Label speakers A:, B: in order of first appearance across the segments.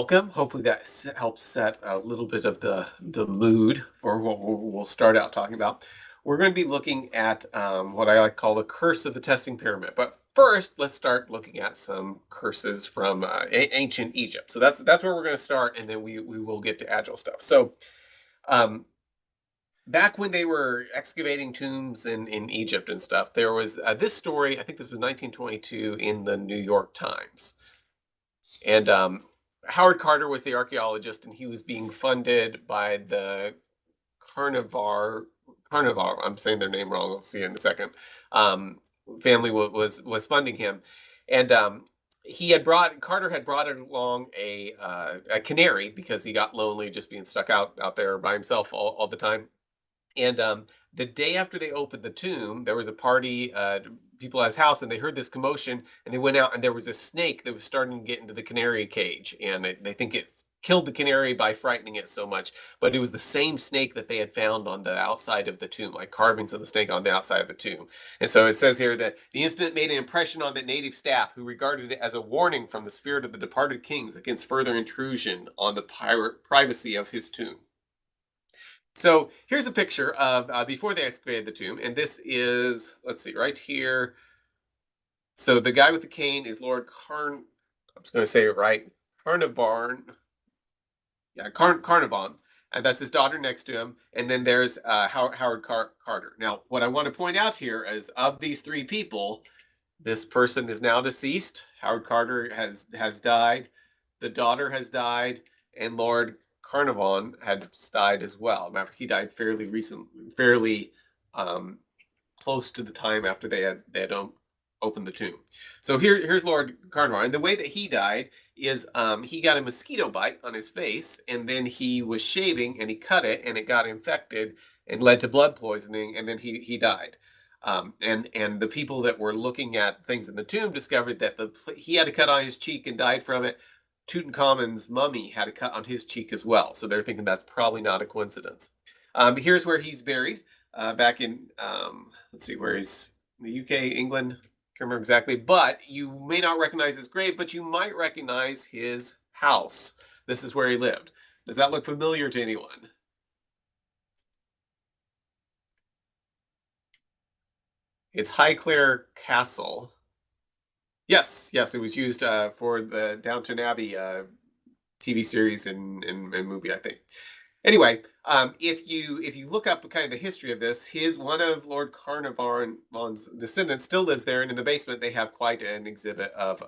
A: welcome. Hopefully that helps set a little bit of the mood for what we'll start out talking about. We're going to be looking at what I like to call the curse of the testing pyramid. But first, let's start looking at some curses from ancient Egypt. So that's where we're going to start, and then we will get to Agile stuff. So um, back when they were excavating tombs in Egypt and stuff, there was this story. I think this was 1922 in the New York Times. And Howard Carter was the archaeologist, and he was being funded by the Carnivar. Carnivar. I'm saying their name wrong. We'll see in a second. Um, Family was funding him, and Carter had brought along a canary because he got lonely just being stuck out there by himself all the time. And the day after they opened the tomb, there was a party, people at his house, and they heard this commotion, and they went out, and there was a snake that was starting to get into the canary cage, and they think it killed the canary by frightening it so much. But it was the same snake that they had found on the outside of the tomb, like carvings of the snake on the outside of the tomb. And so it says here that the incident made an impression on the native staff, who regarded it as a warning from the spirit of the departed kings against further intrusion on the privacy of his tomb. So here's a picture of before they excavated the tomb, and this is, let's see, right here. So the guy with the cane is Lord Carn. I'm just going to say it right, Carnarvon. Yeah, Carnarvon, and that's his daughter next to him. And then there's Howard Carter. Now, what I want to point out here is, of these three people, this person is now deceased. Howard Carter has died. The daughter has died, and Lord Carnarvon had died as well. Remember, he died fairly recently, fairly close to the time after they had opened the tomb. So here's Lord Carnarvon, and the way that he died is he got a mosquito bite on his face, and then he was shaving and he cut it, and it got infected and led to blood poisoning, and then he died. And the people that were looking at things in the tomb discovered that he had a cut on his cheek and died from it. Tutankhamun's mummy had a cut on his cheek as well, so they're thinking that's probably not a coincidence. Here's where he's buried, back in, let's see, where he's in the UK, England, can't remember exactly, but you may not recognize his grave, but you might recognize his house. This is where he lived. Does that look familiar to anyone? It's Highclere Castle. Yes, it was used for the Downton Abbey TV series and movie, I think. Anyway, if you look up kind of the history of this, one of Lord Carnarvon's descendants still lives there, and in the basement they have quite an exhibit of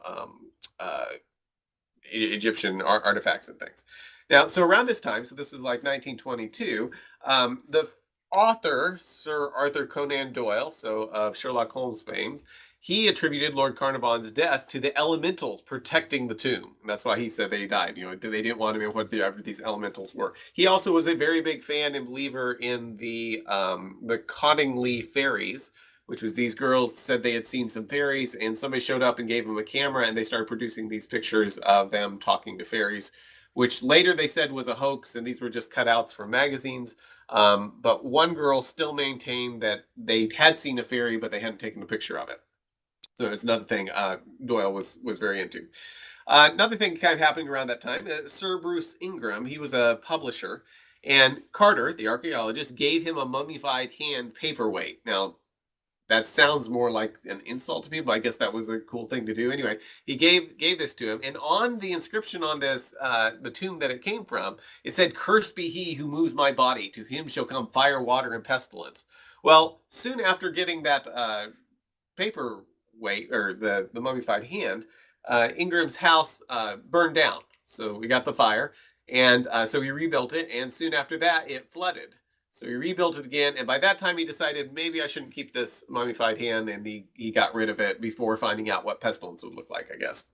A: Egyptian artifacts and things. Now, so around this time, so this is like 1922, the author, Sir Arthur Conan Doyle, so of Sherlock Holmes fame, he attributed Lord Carnarvon's death to the elementals protecting the tomb. And that's why he said they died. You know, they didn't want to know whatever these elementals were. He also was a very big fan and believer in the Cottingley fairies, which was these girls said they had seen some fairies, and somebody showed up and gave them a camera, and they started producing these pictures of them talking to fairies, which later they said was a hoax, and these were just cutouts from magazines. But one girl still maintained that they had seen a fairy, but they hadn't taken a picture of it. So it's another thing Doyle was very into. Another thing kind of happening around that time, Sir Bruce Ingram, he was a publisher, and Carter, the archaeologist, gave him a mummified hand paperweight. Now, that sounds more like an insult to me, but I guess that was a cool thing to do. Anyway, he gave this to him, and on the inscription on this, the tomb that it came from, it said, "Cursed be he who moves my body. To him shall come fire, water, and pestilence." Well, soon after getting that paperweight, or the mummified hand, Ingram's house burned down. So we got the fire, and so he rebuilt it, and soon after that, it flooded. So he rebuilt it again, and by that time he decided maybe I shouldn't keep this mummified hand, and he got rid of it before finding out what pestilence would look like, I guess.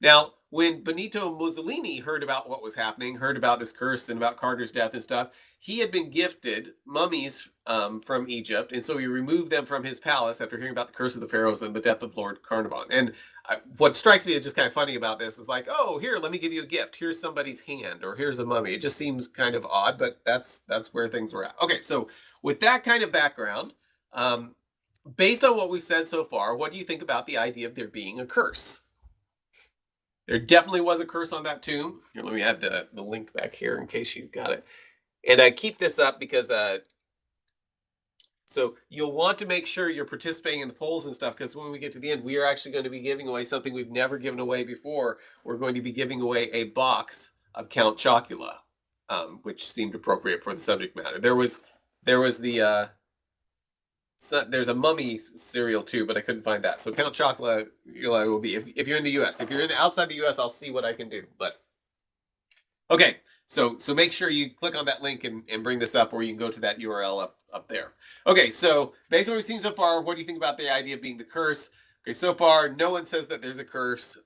A: Now, when Benito Mussolini heard about what was happening, heard about this curse and about Carter's death and stuff, he had been gifted mummies from Egypt, and so he removed them from his palace after hearing about the curse of the pharaohs and the death of Lord Carnarvon. And what strikes me as just kind of funny about this is like, oh, here, let me give you a gift. Here's somebody's hand, or here's a mummy. It just seems kind of odd, but that's where things were at. Okay, so with that kind of background, based on what we've said so far, what do you think about the idea of there being a curse? There definitely was a curse on that tomb. Here, let me add the link back here in case you got it. And I keep this up because so you'll want to make sure you're participating in the polls and stuff, because when we get to the end, we are actually going to be giving away something we've never given away before. We're going to be giving away a box of Count Chocula, which seemed appropriate for the subject matter. There's a mummy cereal too, but I couldn't find that. So Count Chocula will be if you're in the U.S. If you're outside the U.S., I'll see what I can do. But okay, so make sure you click on that link and bring this up, or you can go to that URL up there. Okay, so based on what we've seen so far, what do you think about the idea of being the curse? Okay, so far, no one says that there's a curse.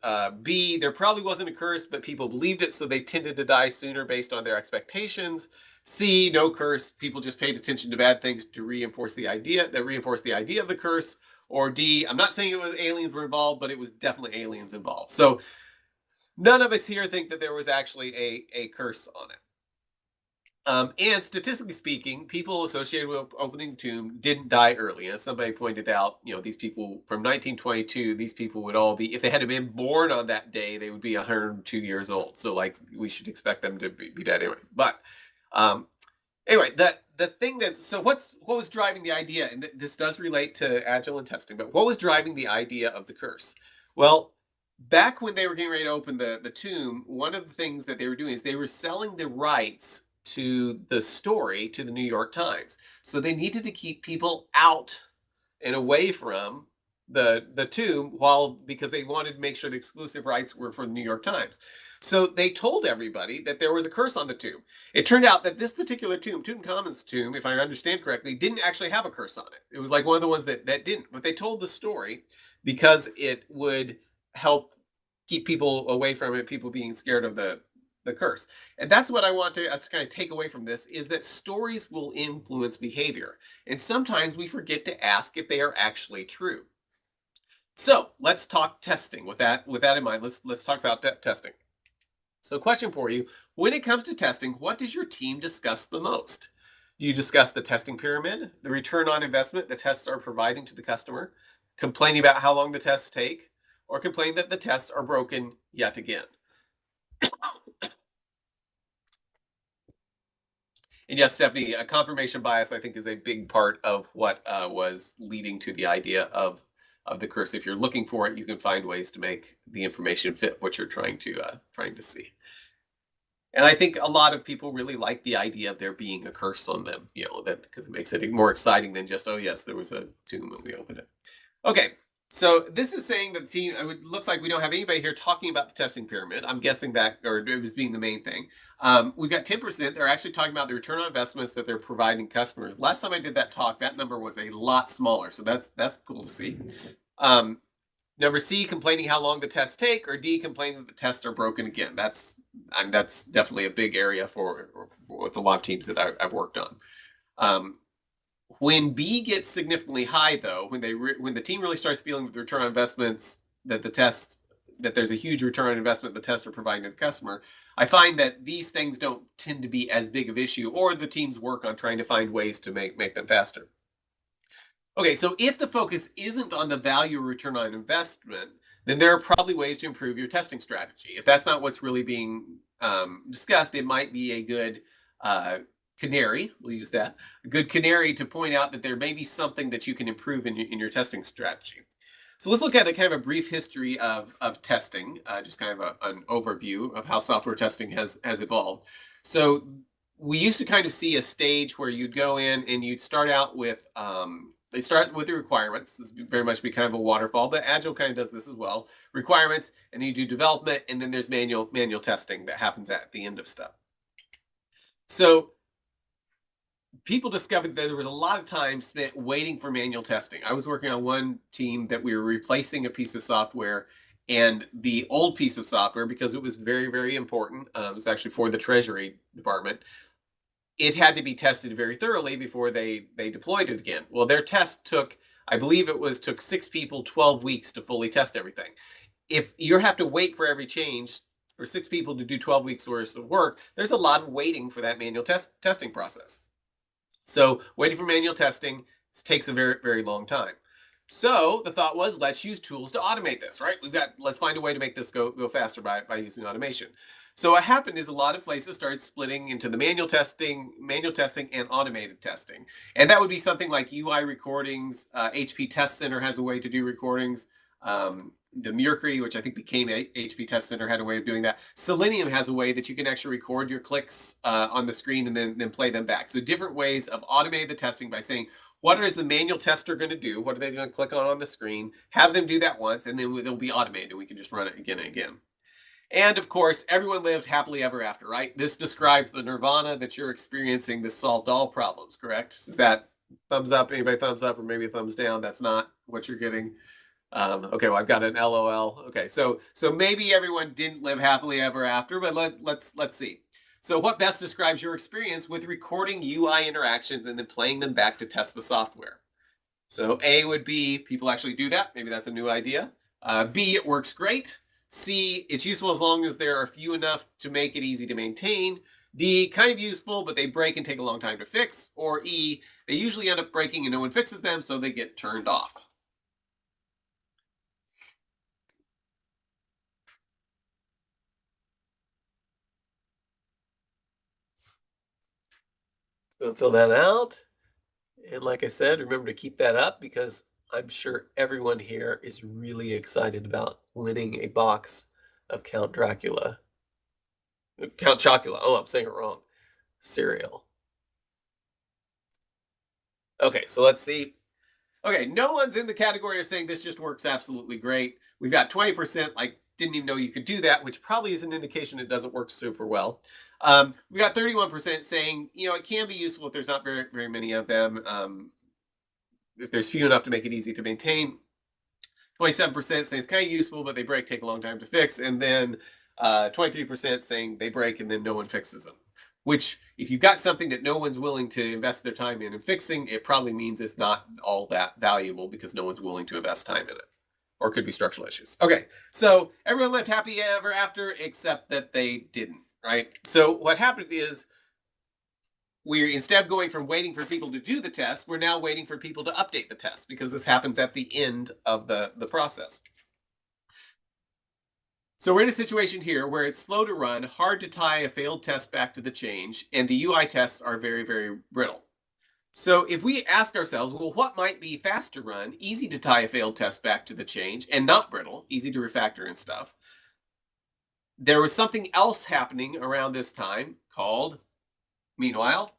A: B, there probably wasn't a curse, but people believed it, so they tended to die sooner based on their expectations. C, no curse. People just paid attention to bad things to reinforce the idea of the curse. Or D, I'm not saying it was aliens were involved, but it was definitely aliens involved. So none of us here think that there was actually a curse on it. And statistically speaking, people associated with opening the tomb didn't die early. As somebody pointed out, these people from 1922, these people would all be, if they had been born on that day, they would be 102 years old. So, like, we should expect them to be dead anyway. But anyway, the thing what was driving the idea, and this does relate to Agile and testing, but what was driving the idea of the curse? Well, back when they were getting ready to open the tomb, one of the things that they were doing is they were selling the rights to the story to the New York Times. So they needed to keep people out and away from the tomb because they wanted to make sure the exclusive rights were for the New York Times. So they told everybody that there was a curse on the tomb. It turned out that this particular tomb, Tutankhamun's tomb, if I understand correctly, didn't actually have a curse on it. It was like one of the ones that didn't. But they told the story because it would help keep people away from it, people being scared of the curse. And that's what I want us to kind of take away from this, is that stories will influence behavior. And sometimes we forget to ask if they are actually true. So let's talk testing. With that in mind, let's talk about testing. So question for you, when it comes to testing, what does your team discuss the most? Do you discuss the testing pyramid, the return on investment the tests are providing to the customer, complaining about how long the tests take, or complain that the tests are broken yet again? And yes, Stephanie, confirmation bias, I think, is a big part of what was leading to the idea of the curse. If you're looking for it, you can find ways to make the information fit what you're trying to see. And I think a lot of people really like the idea of there being a curse on them, that because it makes it more exciting than just, oh yes, there was a tomb when we opened it. Okay, so this is saying that the team, it looks like we don't have anybody here talking about the testing pyramid. I'm guessing that, or it was being the main thing. We've got 10%. They're actually talking about the return on investments that they're providing customers. Last time I did that talk, that number was a lot smaller. So that's cool to see. Number C, complaining how long the tests take, or D, complaining that the tests are broken again. That's definitely a big area for with a lot of teams that I've worked on. When B gets significantly high, though, when the team really starts feeling the return on investments that there's a huge return on investment the tests are providing to the customer, I find that these things don't tend to be as big of issue, or the teams work on trying to find ways to make them faster. Okay, so if the focus isn't on the value or return on investment, then there are probably ways to improve your testing strategy. If that's not what's really being discussed, it might be a good canary, we'll use that, a good canary to point out that there may be something that you can improve in your testing strategy. So let's look at a kind of a brief history of testing, just kind of an overview of how software testing has evolved. So we used to kind of see a stage where you'd go in and you'd start out with, they start with the requirements. This would very much be kind of a waterfall, but Agile kind of does this as well. Requirements, and then you do development, and then there's manual testing that happens at the end of stuff. So people discovered that there was a lot of time spent waiting for manual testing. I was working on one team that we were replacing a piece of software, and the old piece of software, because it was very, very important, it was actually for the Treasury Department, it had to be tested very thoroughly before they deployed it again. Well, their test took, I believe took 6 people 12 weeks to fully test everything. If you have to wait for every change for 6 people to do 12 weeks worth of work, there's a lot of waiting for that manual testing process. So waiting for manual testing takes a very, very long time. So the thought was, let's use tools to automate this, right? Let's find a way to make this go faster by using automation. So what happened is a lot of places started splitting into the manual testing and automated testing. And that would be something like UI recordings. HP Test Center has a way to do recordings. The Mercury, which I think became HP Test Center, had a way of doing that. Selenium has a way that you can actually record your clicks on the screen and then play them back. So different ways of automating the testing by saying, what is the manual tester going to do? What are they going to click on the screen? Have them do that once, and then it'll be automated. We can just run it again and again. And of course, everyone lived happily ever after, right? This describes the nirvana that you're experiencing. This solved all problems, correct? Is that thumbs up? Anybody thumbs up or maybe a thumbs down? That's not what you're getting. Okay, well, I've got an LOL. Okay, so maybe everyone didn't live happily ever after, but let's see. So what best describes your experience with recording UI interactions and then playing them back to test the software? So A would be people actually do that. Maybe that's a new idea. B, it works great. C, it's useful as long as there are few enough to make it easy to maintain. D, kind of useful, but they break and take a long time to fix. Or E, they usually end up breaking and no one fixes them, so they get turned off. So fill that out. And like I said, remember to keep that up because I'm sure everyone here is really excited about winning a box of Count Chocula. Oh, I'm saying it wrong. Cereal. Okay, so let's see. Okay, no one's in the category of saying this just works absolutely great. We've got 20% like didn't even know you could do that, which probably is an indication it doesn't work super well. We got 31% saying, it can be useful if there's not very many of them. If there's few enough to make it easy to maintain. 27% saying it's kind of useful, but they break, take a long time to fix. And then 23% saying they break and then no one fixes them. Which, if you've got something that no one's willing to invest their time in and fixing, it probably means it's not all that valuable because no one's willing to invest time in it. Or it could be structural issues. Okay, so everyone lived happy ever after, except that they didn't, right? So what happened is, we're instead of going from waiting for people to do the test, we're now waiting for people to update the test because this happens at the end of the process. So we're in a situation here where it's slow to run, hard to tie a failed test back to the change, and the UI tests are very, very brittle. So if we ask ourselves, well, what might be fast to run, easy to tie a failed test back to the change, and not brittle, easy to refactor and stuff, there was something else happening around this time called, meanwhile,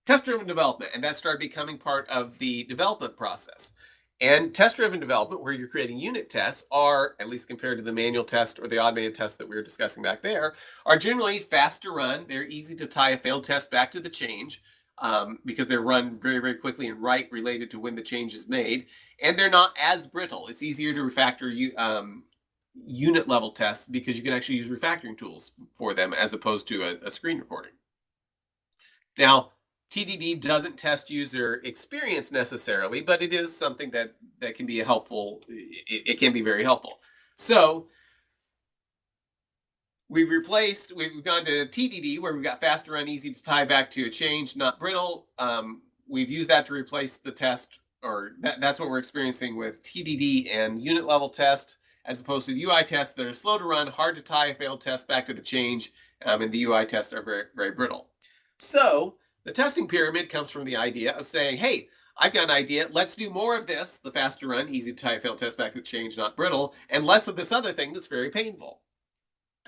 A: test-driven development, and that started becoming part of the development process. And test-driven development, where you're creating unit tests, are, at least compared to the manual test or the automated test that we were discussing back there, are generally fast to run. They're easy to tie a failed test back to the change because they're run very, very quickly and right related to when the change is made. And they're not as brittle. It's easier to refactor unit level tests because you can actually use refactoring tools for them as opposed to a screen recording. Now, TDD doesn't test user experience necessarily, but it is something that can be helpful. It can be very helpful. So we've gone to TDD where we've got fast to run, easy to tie back to a change, not brittle. We've used that to replace the test, or that's what we're experiencing with TDD and unit level test, as opposed to the UI tests that are slow to run, hard to tie a failed test back to the change, and the UI tests are very, very brittle. So the testing pyramid comes from the idea of saying, hey, I've got an idea. Let's do more of this, the fast to run, easy to tie a failed test back to the change, not brittle, and less of this other thing that's very painful.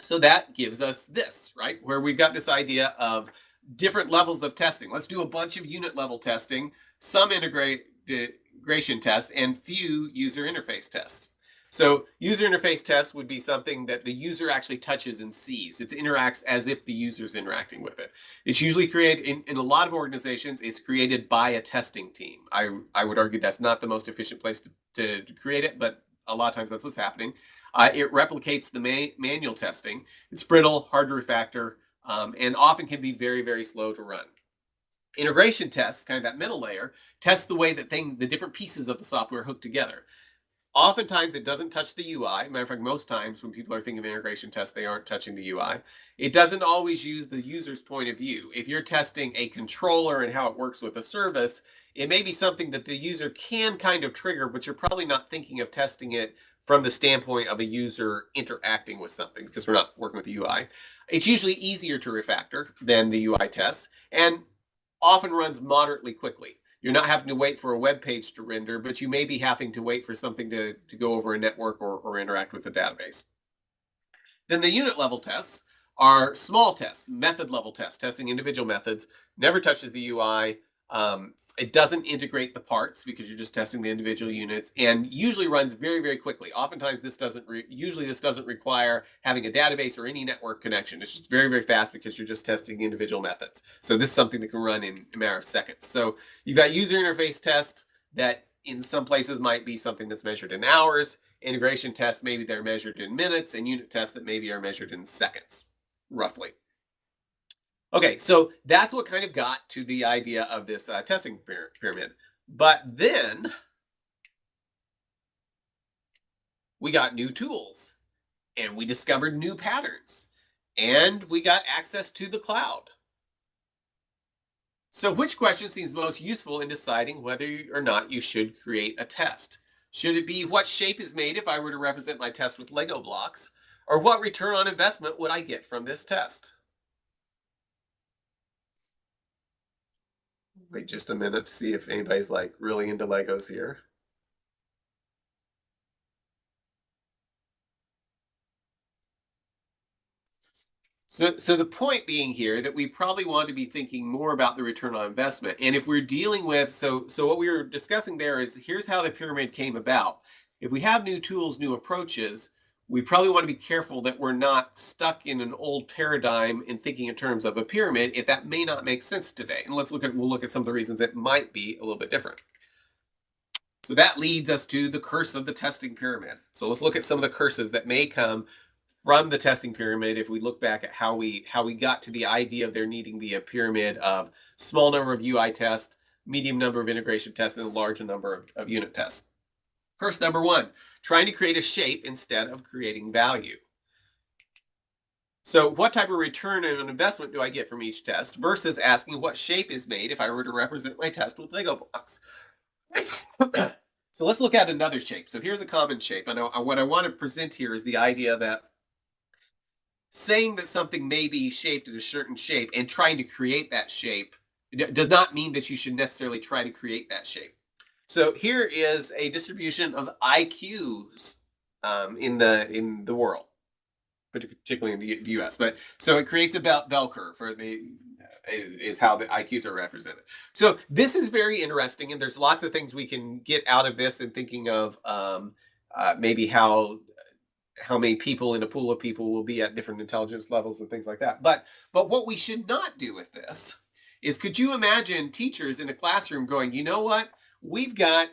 A: So that gives us this, right? Where we've got this idea of different levels of testing. Let's do a bunch of unit level testing, some integration tests, and few user interface tests. So user interface tests would be something that the user actually touches and sees. It interacts as if the user's interacting with it. It's usually created, in a lot of organizations, it's created by a testing team. I would argue that's not the most efficient place to create it, but a lot of times that's what's happening. It replicates the manual testing. It's brittle, hard to refactor, and often can be very, very slow to run. Integration tests, kind of that middle layer, test the way that the different pieces of the software hook together. Oftentimes it doesn't touch the UI. Matter of fact, most times when people are thinking of integration tests, they aren't touching the UI. It doesn't always use the user's point of view. If you're testing a controller and how it works with a service, it may be something that the user can kind of trigger, but you're probably not thinking of testing it from the standpoint of a user interacting with something because we're not working with the UI. It's usually easier to refactor than the UI tests and often runs moderately quickly. You're not having to wait for a web page to render, but you may be having to wait for something to go over a network or interact with the database. Then the unit level tests are small tests, method level tests, testing individual methods, never touches the UI. It doesn't integrate the parts because you're just testing the individual units, and usually runs very, very quickly. Oftentimes this doesn't require having a database or any network connection. It's just very, very fast because you're just testing the individual methods. So this is something that can run in a matter of seconds. So you've got user interface tests that in some places might be something that's measured in hours. Integration tests, maybe they're measured in minutes, and unit tests that maybe are measured in seconds, roughly. Okay, so that's what kind of got to the idea of this testing pyramid. But then we got new tools, and we discovered new patterns, and we got access to the cloud. So which question seems most useful in deciding whether or not you should create a test? Should it be what shape is made if I were to represent my test with Lego blocks? Or what return on investment would I get from this test? Wait just a minute to see if anybody's like really into Legos here. So the point being here that we probably want to be thinking more about the return on investment. And if we're dealing with, so what we were discussing there is here's how the pyramid came about. If we have new tools, new approaches, we probably want to be careful that we're not stuck in an old paradigm and thinking in terms of a pyramid if that may not make sense today. And we'll look at some of the reasons it might be a little bit different. So that leads us to the curse of the testing pyramid. So let's look at some of the curses that may come from the testing pyramid if we look back at how we got to the idea of there needing to be a pyramid of small number of UI tests, medium number of integration tests, and a large number of unit tests. Curse number one, trying to create a shape instead of creating value. So what type of return on investment do I get from each test versus asking what shape is made if I were to represent my test with Lego blocks? So let's look at another shape. So here's a common shape. And what I want to present here is the idea that saying that something may be shaped in a certain shape and trying to create that shape does not mean that you should necessarily try to create that shape. So here is a distribution of IQs in the world, particularly in the US. But so it creates a bell curve for is how the IQs are represented. So this is very interesting, and there's lots of things we can get out of this in thinking of maybe how many people in a pool of people will be at different intelligence levels and things like that. But what we should not do with this is, could you imagine teachers in a classroom going, you know what, we've got,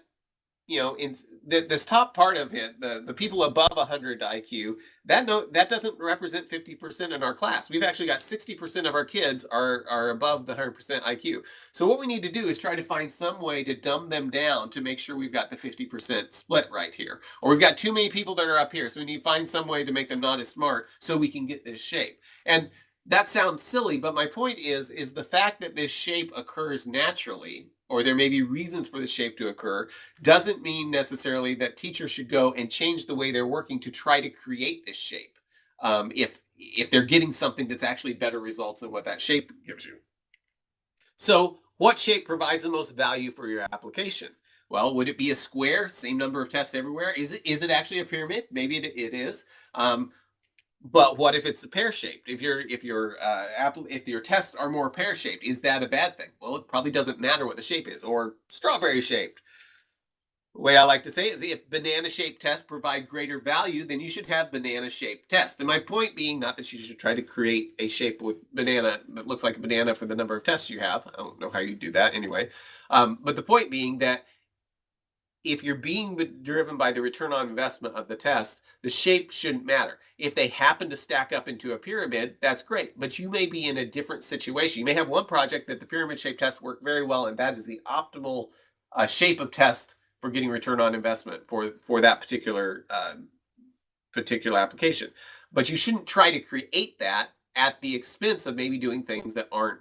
A: you know, in this top part of it, the people above 100 IQ, that doesn't represent 50% in our class. We've actually got 60% of our kids are above the 100% IQ. So what we need to do is try to find some way to dumb them down to make sure we've got the 50% split right here. Or we've got too many people that are up here, so we need to find some way to make them not as smart so we can get this shape. And that sounds silly, but my point is the fact that this shape occurs naturally, or there may be reasons for the shape to occur, doesn't mean necessarily that teachers should go and change the way they're working to try to create this shape. If they're getting something that's actually better results than what that shape gives you. So what shape provides the most value for your application? Well, would it be a square, same number of tests everywhere? Is it actually a pyramid? Maybe it is. But what if it's pear-shaped? If your tests are more pear-shaped, is that a bad thing? Well, it probably doesn't matter what the shape is. Or strawberry-shaped. The way I like to say it is, if banana-shaped tests provide greater value, then you should have banana-shaped tests. And my point being, not that you should try to create a shape with banana that looks like a banana for the number of tests you have. I don't know how you do that anyway. But the point being that if you're being driven by the return on investment of the test, the shape shouldn't matter. If they happen to stack up into a pyramid, that's great, but you may be in a different situation. You may have one project that the pyramid shape tests work very well, and that is the optimal shape of test getting return on investment for that particular application. But you shouldn't try to create that at the expense of maybe doing things that aren't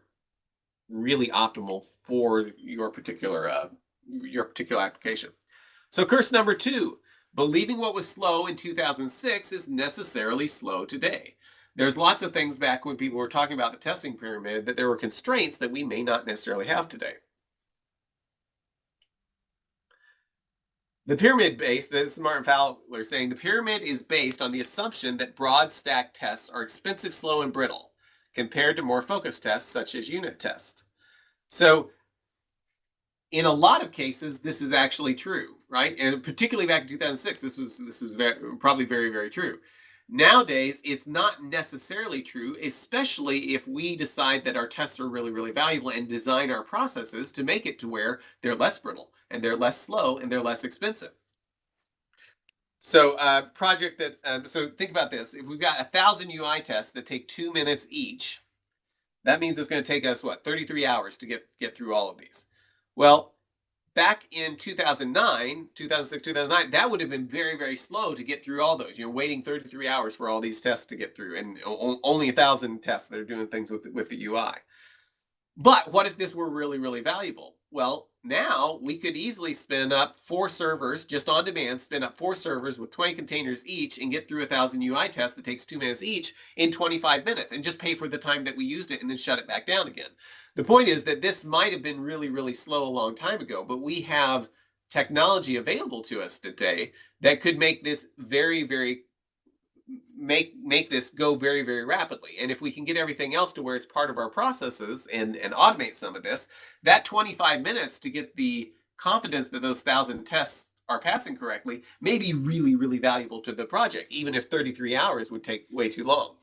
A: really optimal for your particular application. So curse number 2, believing what was slow in 2006 is necessarily slow today. There's lots of things back when people were talking about the testing pyramid that there were constraints that we may not necessarily have today. The pyramid base, this is Martin Fowler saying, the pyramid is based on the assumption that broad stack tests are expensive, slow, and brittle compared to more focused tests such as unit tests. So in a lot of cases, this is actually true, right? And particularly back in 2006, this was probably very, very true. Nowadays, it's not necessarily true, especially if we decide that our tests are really, really valuable and design our processes to make it to where they're less brittle and they're less slow and they're less expensive. So so think about this. If we've got 1,000 UI tests that take 2 minutes each, that means it's going to take us, 33 hours to get through all of these. Well, back in 2006, 2009, that would have been very, very slow to get through all those. You're waiting 33 hours for all these tests to get through, and only 1,000 tests that are doing things with the UI. But what if this were really, really valuable? Well, now we could easily spin up 4 servers just on demand, spin up 4 servers with 20 containers each and get through 1,000 UI tests that takes 2 minutes each in 25 minutes and just pay for the time that we used it and then shut it back down again. The point is that this might have been really, really slow a long time ago, but we have technology available to us today that could make this make this go very, very rapidly. And if we can get everything else to where it's part of our processes and automate some of this, that 25 minutes to get the confidence that those 1,000 tests are passing correctly may be really, really valuable to the project, even if 33 hours would take way too long.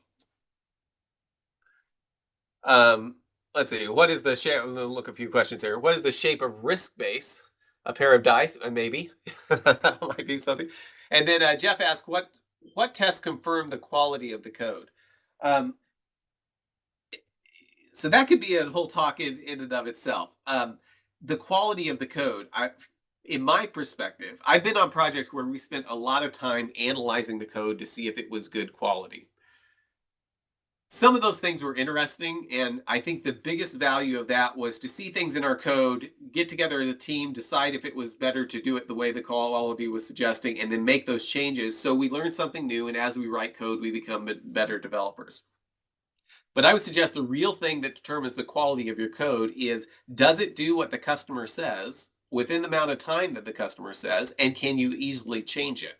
A: Let's see. What is the shape? I'm going to look a few questions here. What is the shape of risk base? A pair of dice, maybe. That might be something. And then Jeff asked, what tests confirm the quality of the code? So that could be a whole talk in and of itself. The quality of the code, in my perspective, I've been on projects where we spent a lot of time analyzing the code to see if it was good quality. Some of those things were interesting, and I think the biggest value of that was to see things in our code, get together as a team, decide if it was better to do it the way the quality was suggesting, and then make those changes so we learn something new, and as we write code, we become better developers. But I would suggest the real thing that determines the quality of your code is, does it do what the customer says within the amount of time that the customer says, and can you easily change it?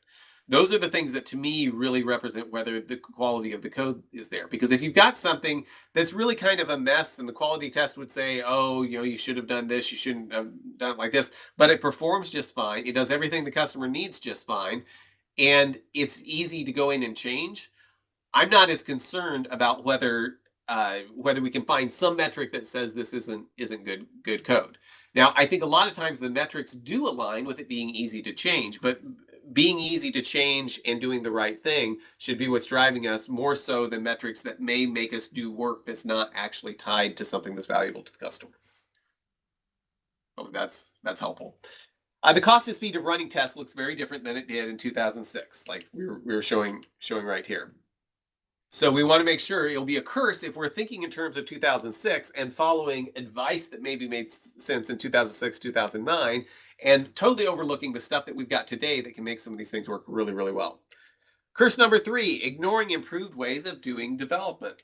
A: Those are the things that to me really represent whether the quality of the code is there. Because if you've got something that's really kind of a mess and the quality test would say, oh, you should have done this, you shouldn't have done it like this, but it performs just fine, it does everything the customer needs just fine, and it's easy to go in and change, I'm not as concerned about whether we can find some metric that says this isn't good code. Now, I think a lot of times the metrics do align with it being easy to change, but being easy to change and doing the right thing should be what's driving us more so than metrics that may make us do work that's not actually tied to something that's valuable to the customer. Oh, that's helpful. The cost and speed of running tests looks very different than it did in 2006, like we were showing right here. So we want to make sure it'll be a curse if we're thinking in terms of 2006 and following advice that maybe made sense in 2006, 2009, and totally overlooking the stuff that we've got today that can make some of these things work really, really well. Curse number 3, ignoring improved ways of doing development.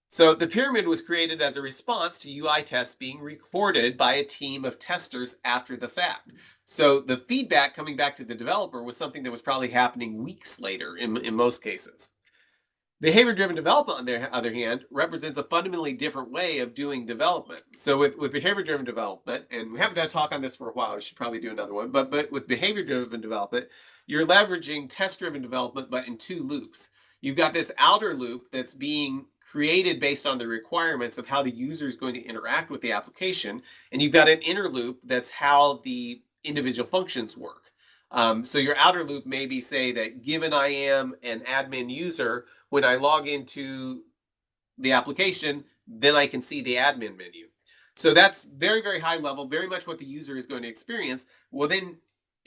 A: So the pyramid was created as a response to UI tests being recorded by a team of testers after the fact. So the feedback coming back to the developer was something that was probably happening weeks later in most cases. Behavior-driven development, on the other hand, represents a fundamentally different way of doing development. So with behavior-driven development, and we haven't done a talk on this for a while, we should probably do another one, but with behavior-driven development, you're leveraging test-driven development, but in 2 loops. You've got this outer loop that's being created based on the requirements of how the user is going to interact with the application, and you've got an inner loop that's how the individual functions work. So your outer loop maybe say that given I am an admin user, when I log into the application, then I can see the admin menu. So that's very, very high level, very much what the user is going to experience. Well, then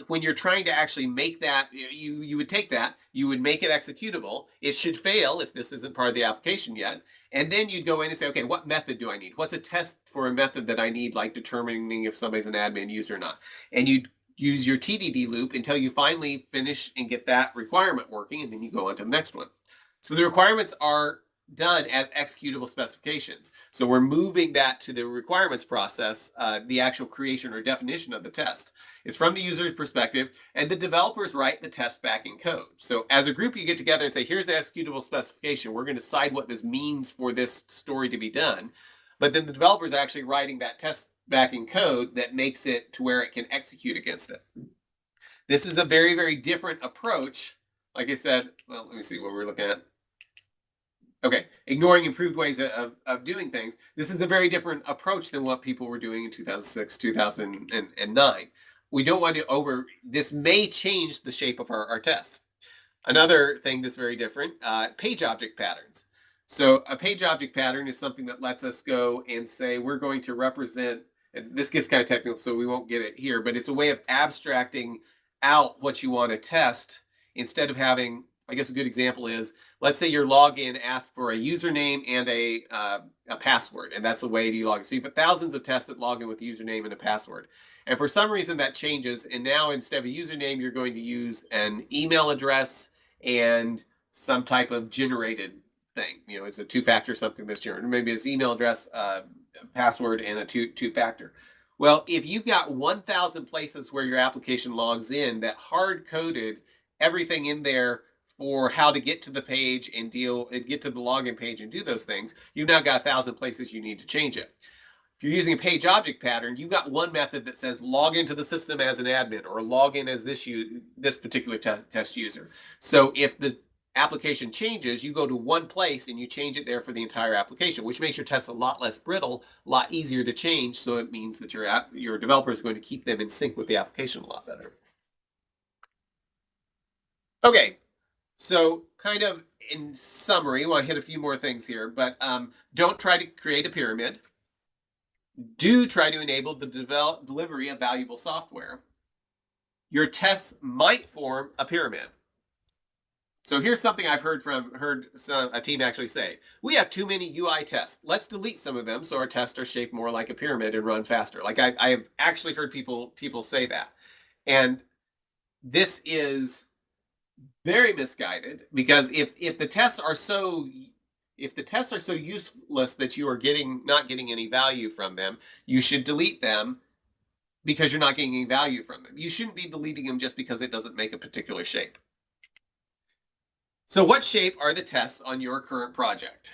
A: when you're trying to actually make that, you would take that, you would make it executable. It should fail if this isn't part of the application yet. And then you'd go in and say, okay, what method do I need? What's a test for a method that I need, like determining if somebody's an admin user or not? And you'd use your TDD loop until you finally finish and get that requirement working, and then you go on to the next one. So the requirements are done as executable specifications. So we're moving that to the requirements process, the actual creation or definition of the test. It's from the user's perspective, and the developers write the test back in code. So as a group, you get together and say, here's the executable specification. We're going to decide what this means for this story to be done. But then the developers are actually writing that test back in code that makes it to where it can execute against it. This is a very, very different approach. Like I said, well, let me see what we're looking at. Okay, ignoring improved ways of doing things. This is a very different approach than what people were doing in 2006, 2009. We don't want to this may change the shape of our tests. Another thing that's very different, page object patterns. So a page object pattern is something that lets us go and say, we're going to represent, and this gets kind of technical, so we won't get it here, but it's a way of abstracting out what you want to test instead of having, I guess a good example is, let's say your login asks for a username and a password, and that's the way you log in. So you've got thousands of tests that log in with a username and a password. And for some reason that changes, and now instead of a username, you're going to use an email address and some type of generated thing. You know, it's a two-factor something that's generated. Maybe it's email address, password, and a two-factor. Well, if you've got 1,000 places where your application logs in that hard-coded everything in there for how to get to the page and get to the login page and do those things, you've now got 1,000 places you need to change it. If you're using a page object pattern, you've got one method that says log into the system as an admin or log in as this particular test user. So if the application changes, you go to one place and you change it there for the entire application, which makes your test a lot less brittle, a lot easier to change. So it means that your developer is going to keep them in sync with the application a lot better. Okay, so kind of in summary, well, I hit a few more things here, but don't try to create a pyramid. Do try to enable the delivery of valuable software. Your tests might form a pyramid. So here's something I've heard a team actually say. We have too many UI tests. Let's delete some of them so our tests are shaped more like a pyramid and run faster. Like I have actually heard people say that. And this is very misguided, because if the tests are so useless that you are not getting any value from them, you should delete them because you're not getting any value from them. You shouldn't be deleting them just because it doesn't make a particular shape. So what shape are the tests on your current project?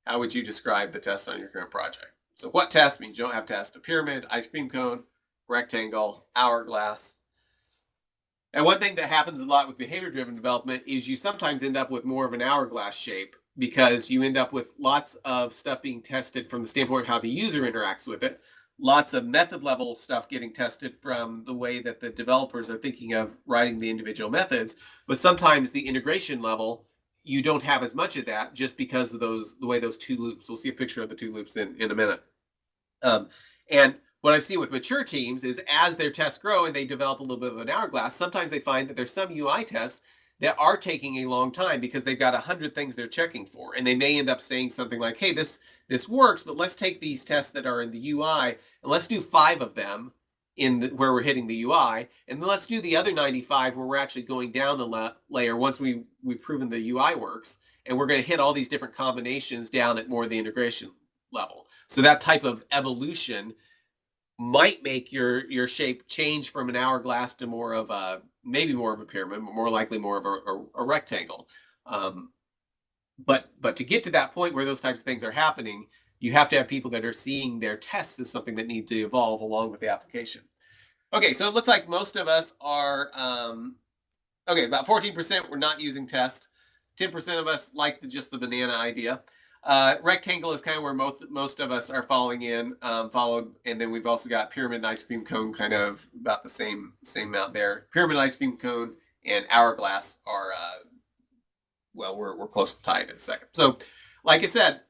A: How would you describe the tests on your current project? So what test means you don't have test? A pyramid, ice cream cone, rectangle, hourglass. And one thing that happens a lot with behavior-driven development is you sometimes end up with more of an hourglass shape, because you end up with lots of stuff being tested from the standpoint of how the user interacts with it, lots of method level stuff getting tested from the way that the developers are thinking of writing the individual methods. But sometimes the integration level, you don't have as much of that just because of the way those two loops. We'll see a picture of the two loops in a minute. And what I've seen with mature teams is as their tests grow and they develop a little bit of an hourglass, sometimes they find that there's some UI tests that are taking a long time because they've got 100 things they're checking for. And they may end up saying something like, hey, this works, but let's take these tests that are in the UI and let's do 5 of them where we're hitting the UI. And then let's do the other 95 where we're actually going down the layer once we've proven the UI works. And we're going to hit all these different combinations down at more of the integration level. So that type of evolution might make your shape change from an hourglass to maybe more of a pyramid, but more likely more of a rectangle. But to get to that point where those types of things are happening, you have to have people that are seeing their tests as something that need to evolve along with the application. Okay, so it looks like most of us are, about 14% we're not using tests. 10% of us like just the banana idea. Rectangle is kind of where most of us are following followed, and then we've also got pyramid and ice cream cone kind of about the same amount there. Pyramid, ice cream cone, and hourglass are we're close to tied in a second. So, like I said,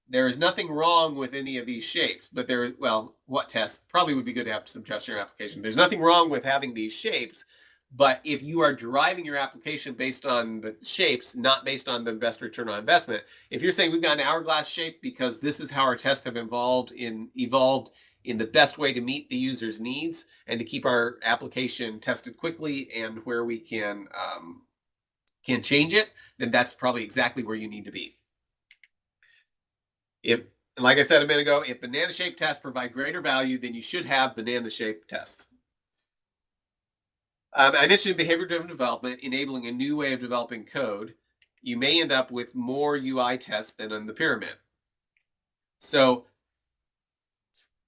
A: there is nothing wrong with any of these shapes, but there is, well, what tests? Probably would be good to have some tests in your application. There's nothing wrong with having these shapes, but if you are deriving your application based on the shapes, not based on the best return on investment, if you're saying we've got an hourglass shape because this is how our tests have evolved in the best way to meet the user's needs and to keep our application tested quickly and where we can change it, then that's probably exactly where you need to be. If, like I said a minute ago, if banana-shaped tests provide greater value, then you should have banana-shaped tests. I mentioned behavior-driven development, enabling a new way of developing code. You may end up with more UI tests than in the pyramid. So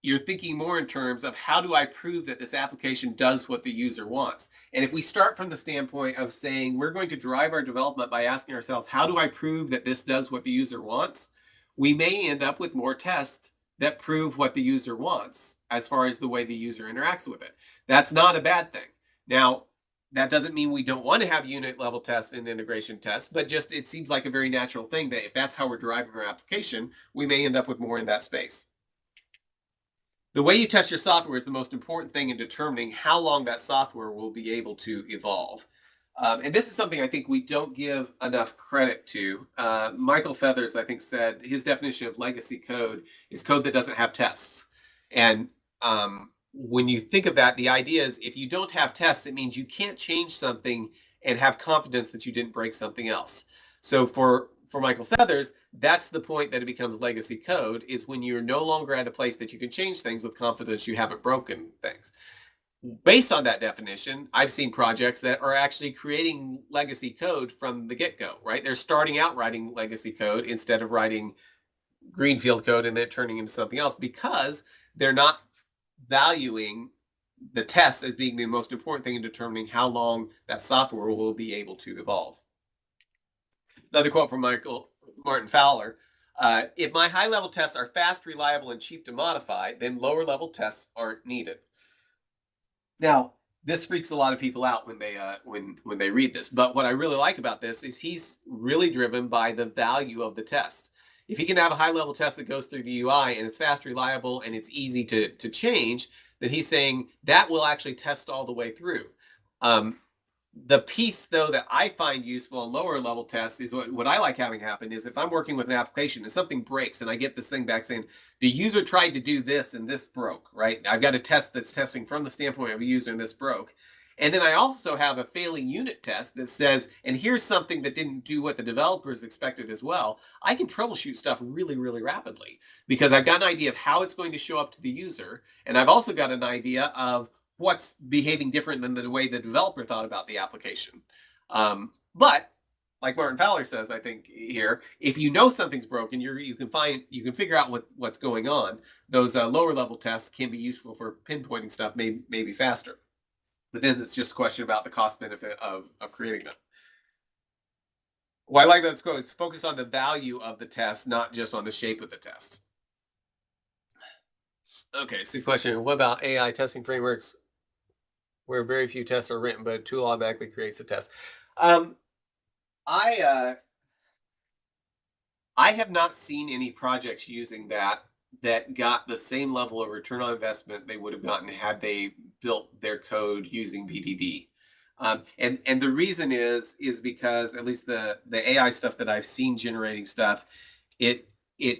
A: you're thinking more in terms of how do I prove that this application does what the user wants? And if we start from the standpoint of saying we're going to drive our development by asking ourselves, how do I prove that this does what the user wants? We may end up with more tests that prove what the user wants as far as the way the user interacts with it. That's not a bad thing. Now, that doesn't mean we don't want to have unit level tests and integration tests, but just it seems like a very natural thing that if that's how we're driving our application, we may end up with more in that space. The way you test your software is the most important thing in determining how long that software will be able to evolve. And this is something I think we don't give enough credit to. Michael Feathers, I think, said his definition of legacy code is code that doesn't have tests. And when you think of that, the idea is if you don't have tests, it means you can't change something and have confidence that you didn't break something else. So for Michael Feathers, that's the point that it becomes legacy code, is when you're no longer at a place that you can change things with confidence you haven't broken things. Based on that definition, I've seen projects that are actually creating legacy code from the get-go, right? They're starting out writing legacy code instead of writing greenfield code and then turning into something else because they're not valuing the test as being the most important thing in determining how long that software will be able to evolve. Another quote from Martin Fowler, if my high-level tests are fast, reliable, and cheap to modify, then lower-level tests aren't needed. Now, this freaks a lot of people out when they read this, but what I really like about this is he's really driven by the value of the test. If he can have a high-level test that goes through the UI and it's fast, reliable, and it's easy to change, then he's saying that will actually test all the way through. The piece, though, that I find useful in lower level tests is what I like having happen is if I'm working with an application and something breaks and I get this thing back saying the user tried to do this and this broke, right? I've got a test that's testing from the standpoint of a user and this broke. And then I also have a failing unit test that says, and here's something that didn't do what the developers expected as well. I can troubleshoot stuff really, really rapidly because I've got an idea of how it's going to show up to the user. And I've also got an idea of what's behaving different than the way the developer thought about the application. But like Martin Fowler says, I think here, if you know something's broken, you can figure out what's going on. Those lower level tests can be useful for pinpointing stuff maybe faster. But then it's just a question about the cost benefit of creating them. What I like about this quote is focus on the value of the test, not just on the shape of the test. Okay, so question, what about AI testing frameworks where very few tests are written, but a tool automatically creates a test? I have not seen any projects using that got the same level of return on investment they would have gotten had they built their code using BDD. And the reason is because at least the AI stuff that I've seen generating stuff, it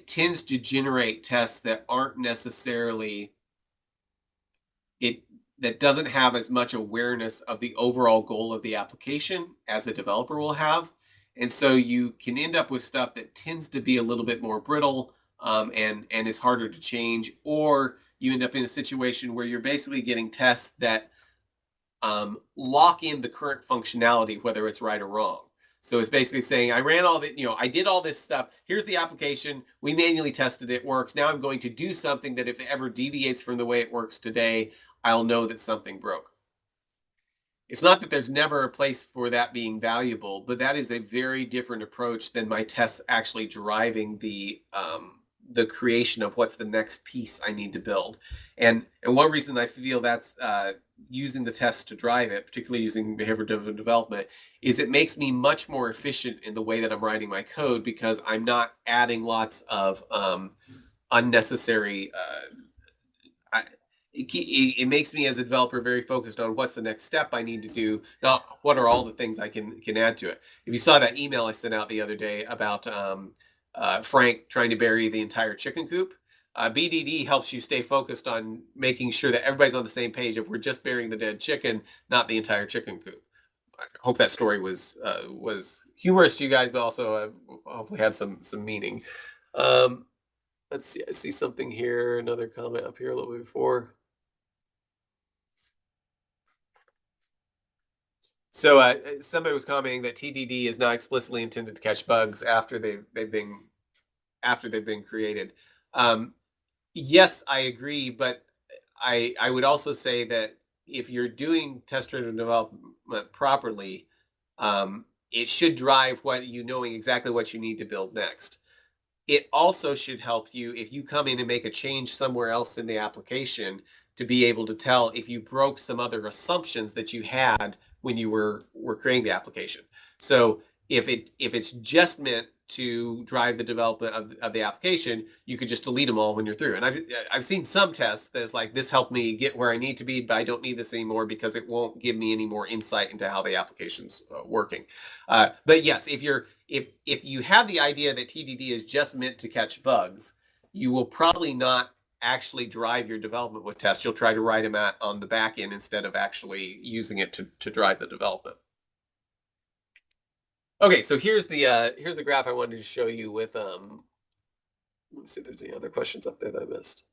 A: tends to generate tests that aren't necessarily that doesn't have as much awareness of the overall goal of the application as a developer will have. And so you can end up with stuff that tends to be a little bit more brittle and is harder to change, or you end up in a situation where you're basically getting tests that lock in the current functionality, whether it's right or wrong. So it's basically saying, I ran all the, I did all this stuff. Here's the application. We manually tested it. Works. Now I'm going to do something that if it ever deviates from the way it works today, I'll know that something broke. It's not that there's never a place for that being valuable, but that is a very different approach than my tests actually driving the the creation of what's the next piece I need to build. And one reason I feel that's using the test to drive it, particularly using behavior-driven development, is it makes me much more efficient in the way that I'm writing my code, because I'm not adding lots of unnecessary it makes me as a developer very focused on what's the next step I need to do, not what are all the things I can add to it. If you saw that email I sent out the other day about Frank trying to bury the entire chicken coop, BDD helps you stay focused on making sure that everybody's on the same page if we're just burying the dead chicken, not the entire chicken coop. I hope that story was humorous to you guys, but also hopefully had some meaning. Let's see, I see something here, another comment up here a little bit before. So somebody was commenting that TDD is not explicitly intended to catch bugs after they've been created. Yes, I agree, but I would also say that if you're doing test-driven development properly, it should drive knowing exactly what you need to build next. It also should help you if you come in and make a change somewhere else in the application, to be able to tell if you broke some other assumptions that you had when you were creating the application. So if it's just meant to drive the development of the application, you could just delete them all when you're through. And I've seen some tests that's like, this helped me get where I need to be, but I don't need this anymore because it won't give me any more insight into how the application's working. But yes, if you have the idea that TDD is just meant to catch bugs, you will probably not actually drive your development with tests. You'll try to write them on the back end instead of actually using it to drive the development. Okay, so here's the graph I wanted to show you with let me see if there's any other questions up there that I missed.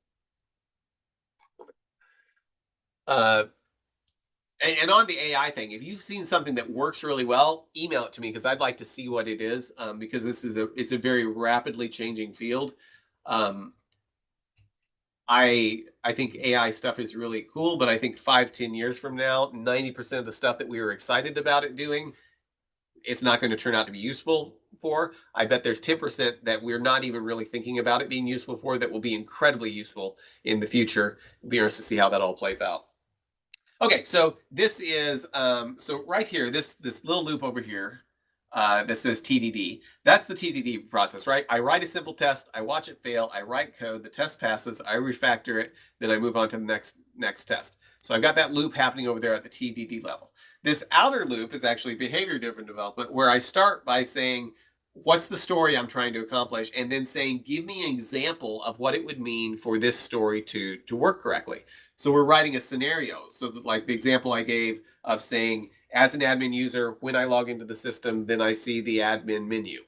A: And on the AI thing, if you've seen something that works really well, email it to me, because I'd like to see what it is, because it's a very rapidly changing field. I think AI stuff is really cool, but I think 5-10 years from now, 90% of the stuff that we were excited about it doing, it's not going to turn out to be useful for. I bet there's 10% that we're not even really thinking about it being useful for, that will be incredibly useful in the future. It'll be interesting to see how that all plays out. Okay, so this is so right here, this little loop over here that says TDD. That's the TDD process, right? I write a simple test, I watch it fail, I write code, the test passes, I refactor it, then I move on to the next test. So I've got that loop happening over there at the TDD level. This outer loop is actually behavior-driven development, where I start by saying, what's the story I'm trying to accomplish? And then saying, give me an example of what it would mean for this story to work correctly. So we're writing a scenario. So like the example I gave of saying, as an admin user, when I log into the system, then I see the admin menu.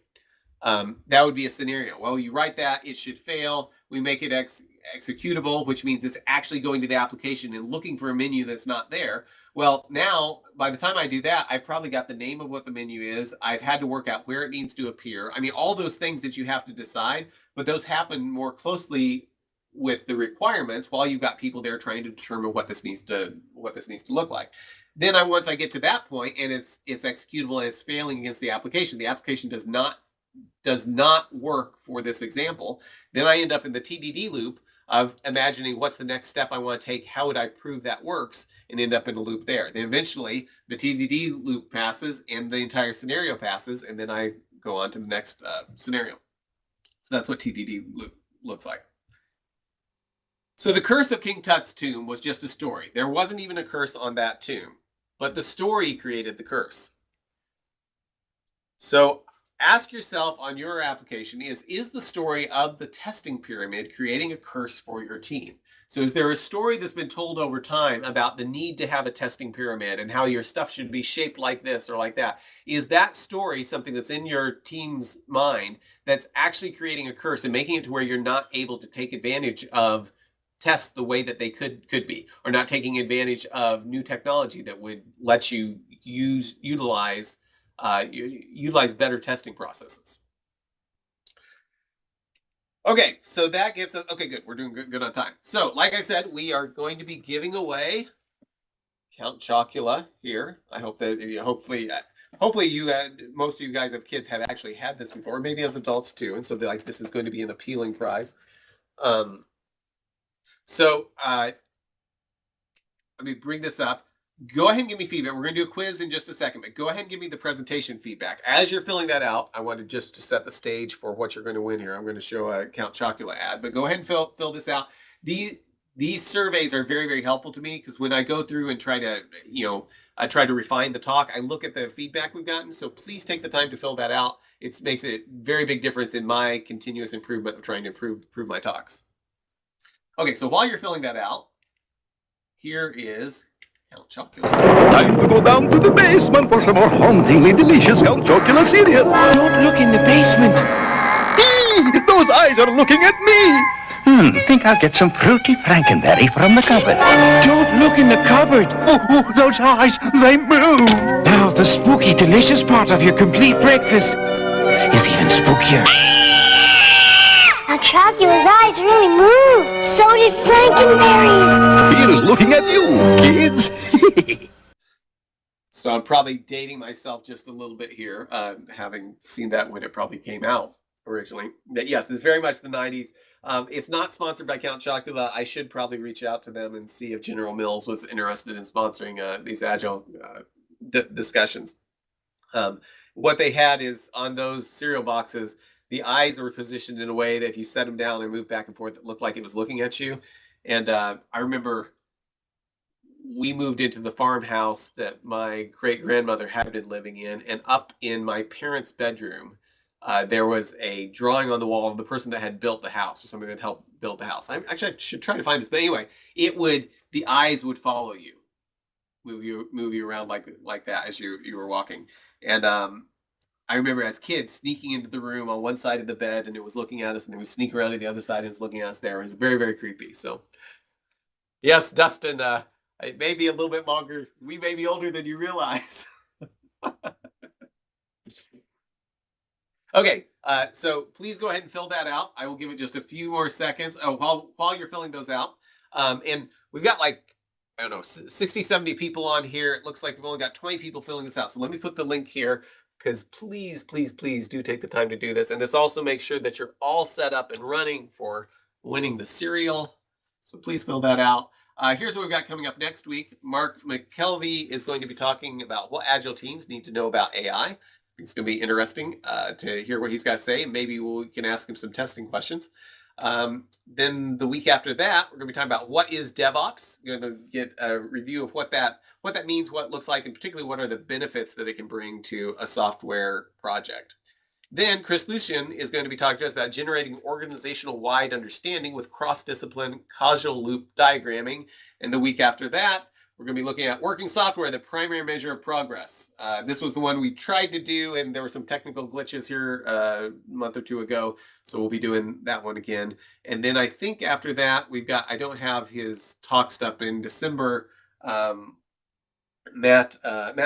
A: That would be a scenario. Well, you write that, it should fail. We make it executable, which means it's actually going to the application and looking for a menu that's not there. Well, now, by the time I do that, I've probably got the name of what the menu is. I've had to work out where it needs to appear. I mean, all those things that you have to decide, but those happen more closely with the requirements while you've got people there trying to determine what this needs to look like. Then once I get to that point and it's executable and it's failing against the application does not work for this example, then I end up in the TDD loop of imagining what's the next step I want to take, how would I prove that works, and end up in a loop there. Then eventually the TDD loop passes and the entire scenario passes, and then I go on to the next scenario. So that's what TDD loop looks like. So the curse of King Tut's tomb was just a story. There wasn't even a curse on that tomb, but the story created the curse. So ask yourself on your application, is the story of the testing pyramid creating a curse for your team? So is there a story that's been told over time about the need to have a testing pyramid and how your stuff should be shaped like this or like that? Is that story something that's in your team's mind that's actually creating a curse and making it to where you're not able to take advantage of tests the way that they could be, or not taking advantage of new technology that would let you utilize better testing processes? Okay, so that gets us, okay, good. We're doing good on time. So like I said, we are going to be giving away Count Chocula here. I hope that hopefully hopefully most of you guys have kids have actually had this before, maybe as adults too, and so they're like, this is going to be an appealing prize. So let me bring this up. Go ahead and give me feedback. We're going to do a quiz in just a second, but go ahead and give me the presentation feedback. As you're filling that out, I wanted just to set the stage for what you're going to win here. I'm going to show a Count Chocula ad, but go ahead and fill this out. These surveys are very, very helpful to me because when I go through and try to, I try to refine the talk, I look at the feedback we've gotten. So please take the time to fill that out. It makes a very big difference in my continuous improvement of trying to improve my talks. Okay, so while you're filling that out, here is Count Chocula.
B: Time to go down to the basement for some more hauntingly delicious Count Chocula cereal.
C: Don't look in the basement.
B: Eee, those eyes are looking at me. Think I'll get some fruity Frankenberry from the cupboard.
C: Don't look in the cupboard.
B: Oh, those eyes, they move.
C: Now the spooky, delicious part of your complete breakfast is even spookier.
D: Now Chocula's eyes really move. So did Frankenberry's.
B: He is looking at you, kids.
A: So I'm probably dating myself just a little bit here, having seen that when it probably came out originally. But yes, it's very much the 90s. It's not sponsored by Count Chocula. I should probably reach out to them and see if General Mills was interested in sponsoring these Agile discussions. What they had is on those cereal boxes, the eyes were positioned in a way that if you set them down and moved back and forth, it looked like it was looking at you. And I remember we moved into the farmhouse that my great-grandmother had been living in, and up in my parents' bedroom, there was a drawing on the wall of the person that had built the house, or somebody that helped build the house. I should try to find this, but anyway, the eyes would follow you, move you around like that as you were walking. And I remember as kids sneaking into the room on one side of the bed, and it was looking at us, and then we sneak around to the other side, and it's looking at us there. It was very, very creepy. So, yes, Dustin, it may be a little bit longer. We may be older than you realize. Okay, so please go ahead and fill that out. I will give it just a few more seconds. Oh, while you're filling those out. And we've got like, I don't know, 60, 70 people on here. It looks like we've only got 20 people filling this out. So let me put the link here, because please, please, please do take the time to do this. And this also makes sure that you're all set up and running for winning the cereal. So please fill that out. Here's what we've got coming up next week. Mark McKelvey is going to be talking about what Agile teams need to know about AI. It's going to be interesting to hear what he's got to say. Maybe we can ask him some testing questions. Then the week after that, we're going to be talking about what is DevOps. We're going to get a review of what that means, what it looks like, and particularly what are the benefits that it can bring to a software project. Then Chris Lucian is going to be talking to us about generating organizational-wide understanding with cross-discipline causal loop diagramming. And the week after that, we're going to be looking at working software, the primary measure of progress. This was the one we tried to do, and there were some technical glitches here a month or two ago, so we'll be doing that one again. And then I think after that, we've got, I don't have his talk stuff, but in December, Matt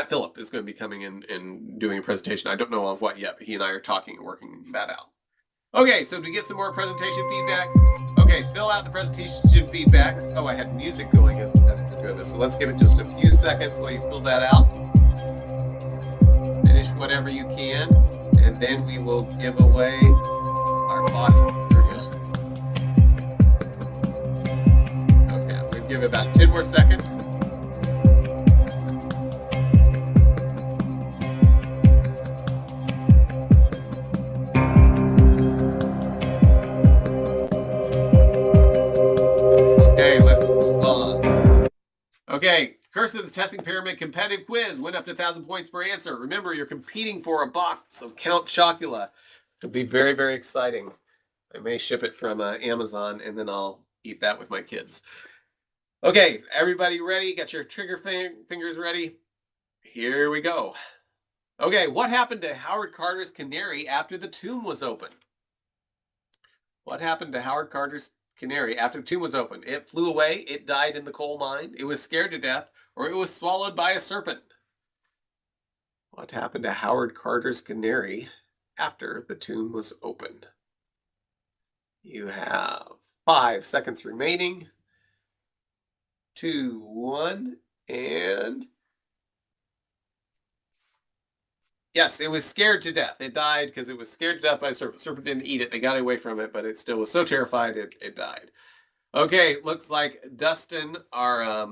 A: Phillip is going to be coming in and doing a presentation. I don't know on what yet, but he and I are talking and working that out. Okay, so to get some more presentation feedback, okay, fill out the presentation feedback. Oh, I had music going as we do this, so let's give it just a few seconds while you fill that out. Finish whatever you can, and then we will give away our faucet. Okay, we'll give it about 10 more seconds. Okay, Curse of the Testing Pyramid competitive quiz. Win up to 1,000 points per answer. Remember, you're competing for a box of Count Chocula. It'll be very, very exciting. I may ship it from Amazon, and then I'll eat that with my kids. Okay, everybody ready? Got your trigger fingers ready? Here we go. Okay, what happened to Howard Carter's canary after the tomb was opened? What happened to Howard Carter's canary after the tomb was opened? It flew away, it died in the coal mine, it was scared to death, or it was swallowed by a serpent. What happened to Howard Carter's canary after the tomb was opened? You have 5 seconds remaining. 2, 1, and Yes, it was scared to death. It died because it was scared to death by the serpent. The serpent didn't eat it. They got away from it, but it still was so terrified it died. Okay, looks like Dustin, our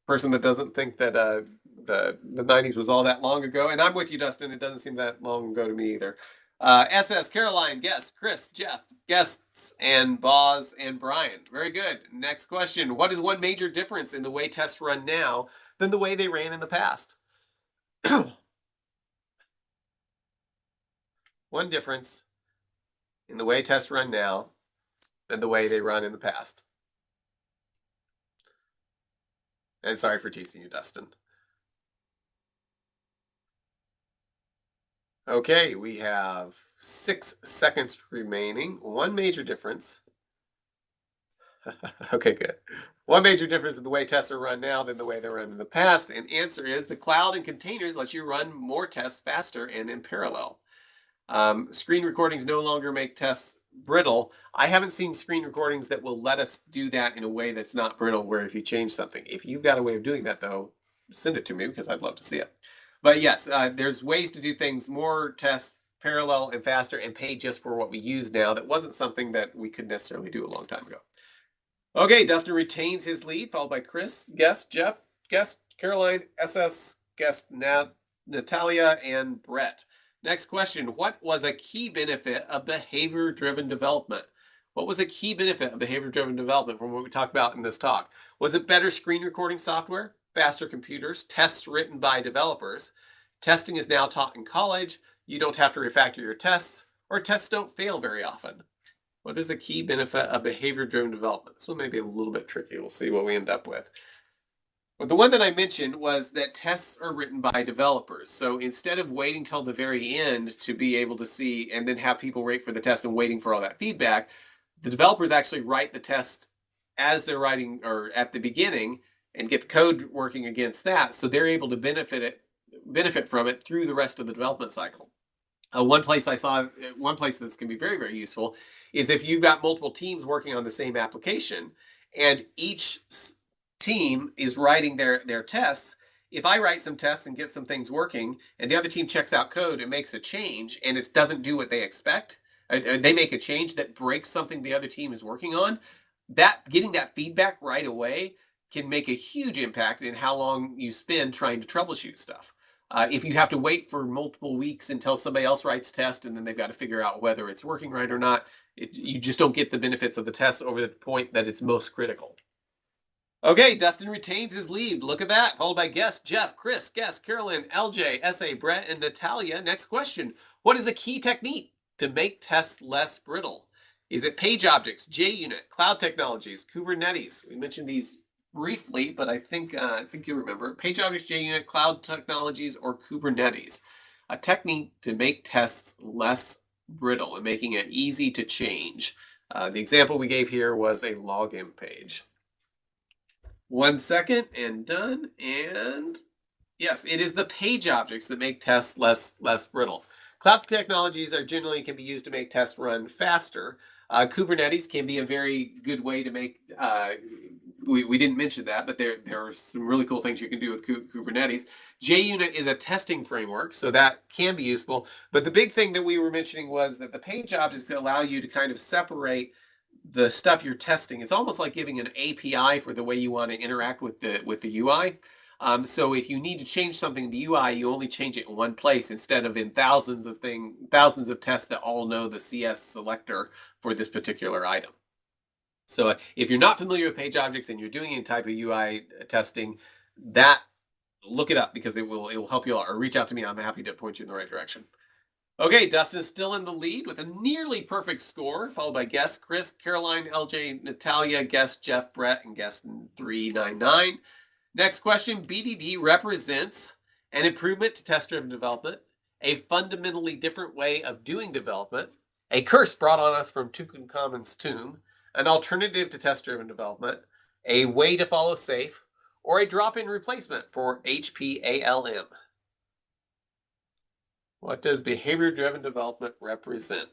A: person that doesn't think that the 90s was all that long ago, and I'm with you, Dustin. It doesn't seem that long ago to me either. SS, Caroline, guests, Chris, Jeff, guests, and Boz and Brian. Very good. Next question. What is one major difference in the way tests run now than the way they ran in the past? One difference in the way tests run now than the way they run in the past. And sorry for teasing you, Dustin. Okay, we have 6 seconds remaining. One major difference. Okay, good. One major difference in the way tests are run now than the way they run in the past. And answer is the cloud and containers let you run more tests faster and in parallel. Screen recordings no longer make tests brittle. I haven't seen screen recordings that will let us do that in a way that's not brittle, where if you change something. If you've got a way of doing that, though, send it to me because I'd love to see it. But yes, there's ways to do things more tests, parallel and faster, and pay just for what we use now. That wasn't something that we could necessarily do a long time ago. Okay, Dustin retains his lead, followed by Chris, guest, Jeff, guest, Caroline, SS, guest, Natalia, and Brett. Next question. What was a key benefit of behavior-driven development? What was a key benefit of behavior-driven development from what we talked about in this talk? Was it better screen recording software, faster computers, tests written by developers? Testing is now taught in college. You don't have to refactor your tests, or tests don't fail very often. What is the key benefit of behavior-driven development? This one may be a little bit tricky. We'll see what we end up with. But the one that I mentioned was that tests are written by developers. So instead of waiting till the very end to be able to see and then have people rate for the test and waiting for all that feedback, the developers actually write the test as they're writing or at the beginning and get the code working against that. So they're able to benefit from it through the rest of the development cycle. One place that's can be very, very useful is if you've got multiple teams working on the same application and each team is writing their tests. If I write some tests and get some things working and the other team checks out code and makes a change and it doesn't do what they expect, they make a change that breaks something the other team is working on, that getting that feedback right away can make a huge impact in how long you spend trying to troubleshoot stuff. If you have to wait for multiple weeks until somebody else writes test and then they've got to figure out whether it's working right or not, you just don't get the benefits of the test over the point that it's most critical. Okay, Dustin retains his lead. Look at that. Followed by guest Jeff, Chris, guest Carolyn, LJ, SA, Brett, and Natalia. Next question. What is a key technique to make tests less brittle? Is it page objects, JUnit, cloud technologies, Kubernetes? We mentioned these briefly, but I think you remember. Page objects, JUnit, cloud technologies, or Kubernetes. A technique to make tests less brittle and making it easy to change. The example we gave here was a login page. 1 second and done. And yes, it is the page objects that make tests less brittle. Cloud technologies generally can be used to make tests run faster. Kubernetes can be a very good way to make, we didn't mention that, but there are some really cool things you can do with Kubernetes. JUnit is a testing framework, so that can be useful. But the big thing that we were mentioning was that the page objects can allow you to kind of separate the stuff you're testing. It's almost like giving an API for the way you want to interact with the UI. So if you need to change something in the UI, you only change it in one place instead of in thousands of tests that all know the CS selector for this particular item. So if you're not familiar with page objects and you're doing any type of UI testing, look it up because it will help you out, or reach out to me. I'm happy to point you in the right direction. Okay, Dustin's still in the lead with a nearly perfect score, followed by guest Chris, Caroline, LJ, Natalia, guest Jeff, Brett, and guest 399. Next question, BDD represents an improvement to test-driven development, a fundamentally different way of doing development, a curse brought on us from Tutankhamun's tomb, an alternative to test-driven development, a way to follow safe, or a drop-in replacement for HPALM. What does behavior-driven development represent?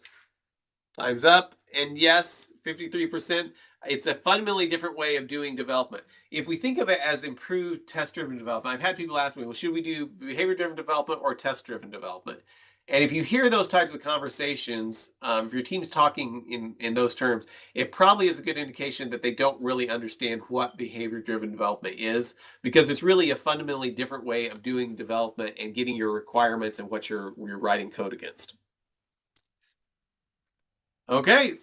A: Time's up, and yes, 53%. It's a fundamentally different way of doing development. If we think of it as improved test-driven development, I've had people ask me, well, should we do behavior-driven development or test-driven development? And if you hear those types of conversations, if your team's talking in those terms, it probably is a good indication that they don't really understand what behavior-driven development is, because it's really a fundamentally different way of doing development and getting your requirements and what you're writing code against. Okay,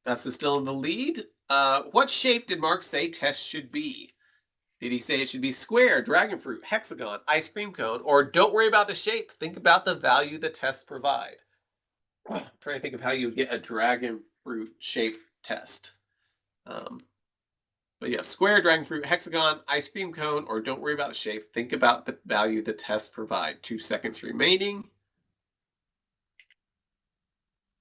A: that's still in the lead. What shape did Mark say tests should be? Did he say it should be square, dragon fruit, hexagon, ice cream cone, or don't worry about the shape, think about the value the tests provide? I'm trying to think of how you would get a dragon fruit shape test. But yeah, square, dragon fruit, hexagon, ice cream cone, or don't worry about the shape, think about the value the tests provide. 2 seconds remaining.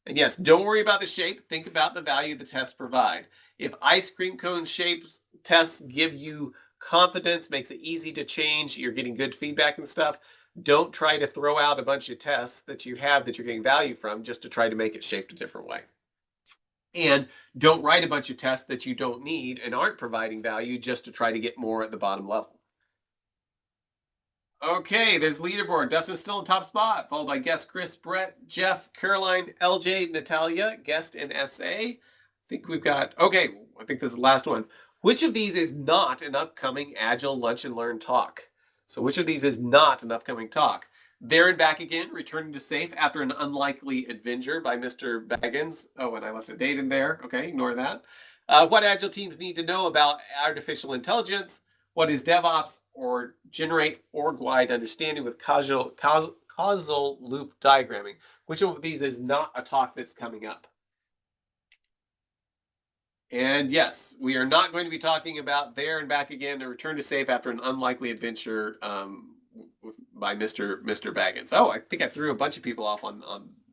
A: And yes, don't worry about the shape. Think about the value the tests provide. If ice cream cone shapes tests give you confidence, makes it easy to change, you're getting good feedback and stuff, don't try to throw out a bunch of tests that you have that you're getting value from just to try to make it shaped a different way. And don't write a bunch of tests that you don't need and aren't providing value just to try to get more at the bottom level. Okay, there's leaderboard. Dustin's still in top spot, followed by guest Chris, Brett, Jeff, Caroline, LJ, Natalia, guest, and SA. I think we've got, okay, I think this is the last one. Which of these is not an upcoming Agile Lunch and Learn talk? So which of these is not an upcoming talk? There and Back Again, Returning to Safe After an Unlikely Adventure by Mr. Baggins. Oh, and I left a date in there. Okay, ignore that. What Agile teams need to know about artificial intelligence. What is DevOps, or generate org-wide understanding with causal loop diagramming? Which one of these is not a talk that's coming up? And yes, we are not going to be talking about There and Back Again, a Return to Safe After an Unlikely Adventure by Mr. Baggins. Oh, I think I threw a bunch of people off on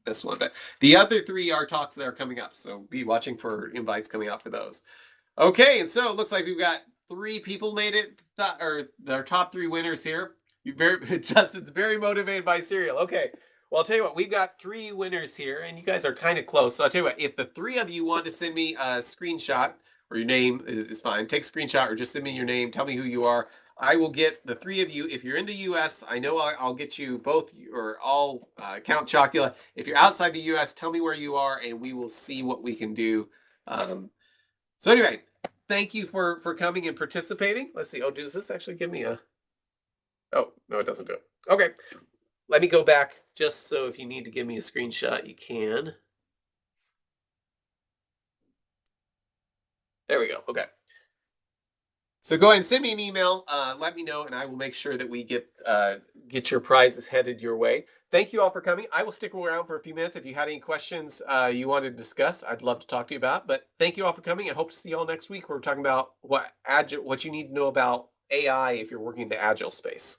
A: this one, but the other 3 are talks that are coming up, so be watching for invites coming out for those. Okay, and so it looks like we've got 3 people made it, or our top 3 winners here. Justin's very motivated by cereal. Okay, well, I'll tell you what, we've got 3 winners here, and you guys are kind of close. So I'll tell you what, if the 3 of you want to send me a screenshot, or your name is fine, take a screenshot or just send me your name, tell me who you are. I will get the 3 of you. If you're in the U.S., I know I'll get you both or all Count Chocula. If you're outside the U.S., tell me where you are, and we will see what we can do. So anyway, thank you for coming and participating. Let's see. Oh, does this actually give me a... Oh, no, it doesn't do it. Okay. Let me go back just so if you need to give me a screenshot, you can. There we go. Okay. So go ahead and send me an email. Let me know, and I will make sure that we get your prizes headed your way. Thank you all for coming. I will stick around for a few minutes. If you had any questions you wanted to discuss, I'd love to talk to you about. But thank you all for coming, and hope to see you all next week. We're talking about what you need to know about AI if you're working in the Agile space.